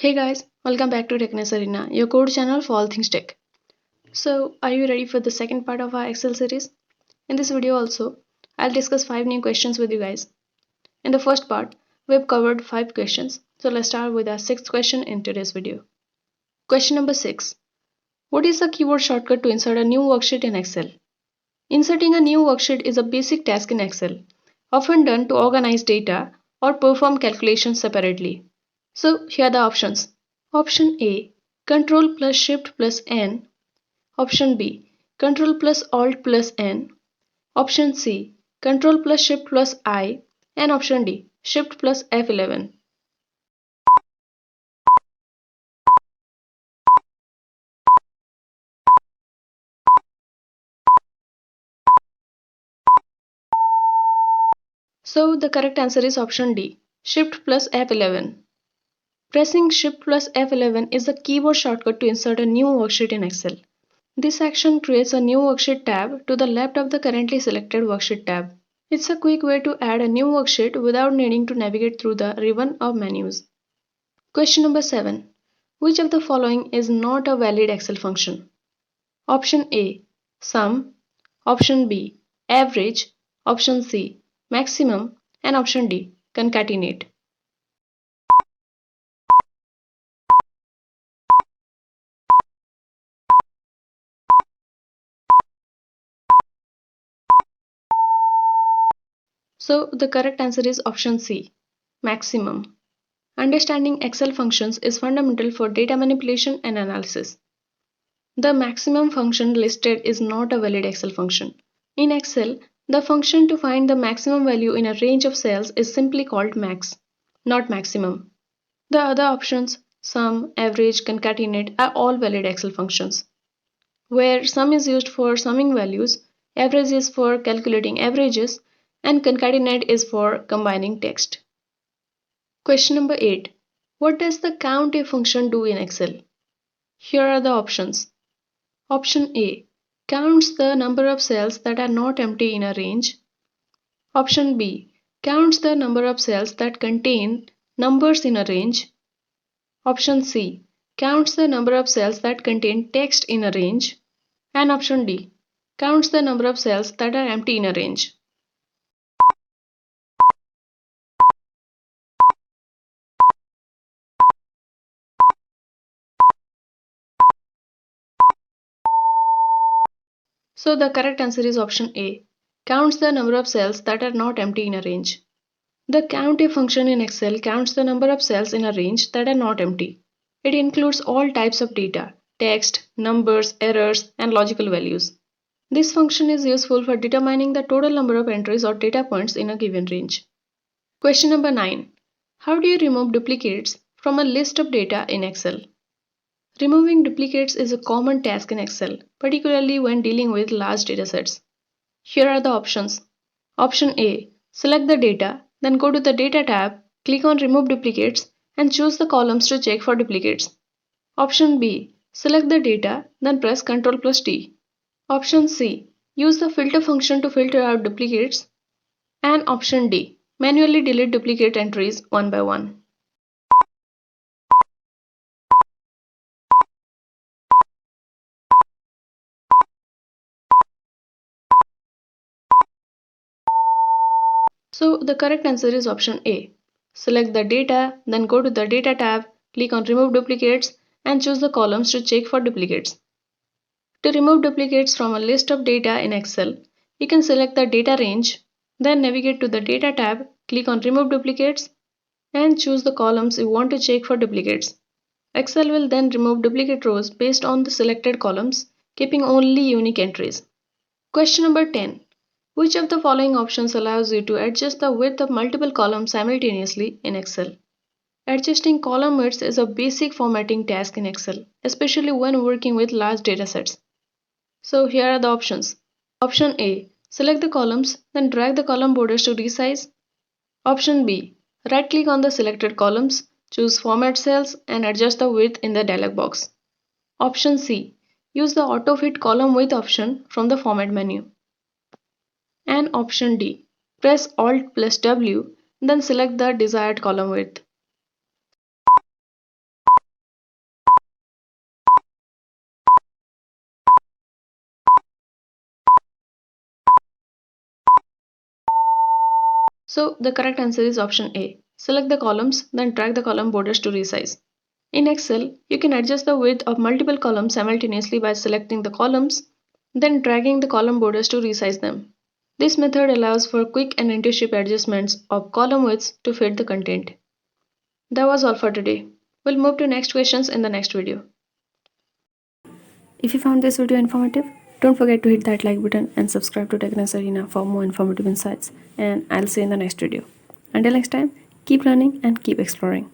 Hey guys, welcome back to Techness Arena, your code channel for all things tech. So, are you ready for the second part of our Excel series? In this video also, I'll discuss 5 new questions with you guys. In the first part, we've covered 5 questions. So let's start with our 6th question in today's video. Question number 6. What is the keyboard shortcut to insert a new worksheet in Excel? Inserting a new worksheet is a basic task in Excel, often done to organize data or perform calculations separately. So here are the options. Option A, Control plus Shift plus N. Option B, Control plus Alt plus N. Option C, Control plus Shift plus I. And option D, Shift plus F11. So the correct answer is option D, Shift plus F11. Pressing Shift plus F11 is the keyboard shortcut to insert a new worksheet in Excel. This action creates a new worksheet tab to the left of the currently selected worksheet tab. It's a quick way to add a new worksheet without needing to navigate through the ribbon of menus. Question number 7. Which of the following is not a valid Excel function? Option A, sum. Option B, average. Option C, maximum. And option D, concatenate. So the correct answer is option C, maximum. Understanding Excel functions is fundamental for data manipulation and analysis. The maximum function listed is not a valid Excel function. In Excel, the function to find the maximum value in a range of cells is simply called max, not maximum. The other options, sum, average, concatenate, are all valid Excel functions. Where sum is used for summing values, average is for calculating averages, and concatenate is for combining text. Question number 8. What does the count function do in Excel? Here are the options. Option A, counts the number of cells that are not empty in a range. Option B, counts the number of cells that contain numbers in a range. Option C, counts the number of cells that contain text in a range. And option D, counts the number of cells that are empty in a range. So the correct answer is option A, counts the number of cells that are not empty in a range. The count function in Excel counts the number of cells in a range that are not empty. It includes all types of data, text, numbers, errors, and logical values. This function is useful for determining the total number of entries or data points in a given range. Question number 9. How do you remove duplicates from a list of data in Excel? Removing duplicates is a common task in Excel, particularly when dealing with large datasets. Here are the options. Option A, select the data, then go to the Data tab, click on Remove Duplicates, and choose the columns to check for duplicates. Option B, select the data, then press Ctrl plus T. Option C, use the filter function to filter out duplicates. And option D, manually delete duplicate entries one by one. So the correct answer is option A. Select the data, then go to the Data tab, click on Remove Duplicates, and choose the columns to check for duplicates. To remove duplicates from a list of data in Excel, you can select the data range, then navigate to the Data tab, click on Remove Duplicates, and choose the columns you want to check for duplicates. Excel will then remove duplicate rows based on the selected columns, keeping only unique entries. Question number 10. Which of the following options allows you to adjust the width of multiple columns simultaneously in Excel? Adjusting column widths is a basic formatting task in Excel, especially when working with large datasets. So here are the options. Option A, select the columns, then drag the column borders to resize. Option B, right click on the selected columns, choose Format Cells and adjust the width in the dialog box. Option C, use the Auto Fit Column Width option from the Format menu. And option D, press Alt plus W, then select the desired column width. So the correct answer is option A. Select the columns, then drag the column borders to resize. In Excel, you can adjust the width of multiple columns simultaneously by selecting the columns, then dragging the column borders to resize them. This method allows for quick and intuitive adjustments of column widths to fit the content. That was all for today. We'll move to next questions in the next video. If you found this video informative, don't forget to hit that like button and subscribe to Techness Arena for more informative insights. And I'll see you in the next video. Until next time, keep learning and keep exploring.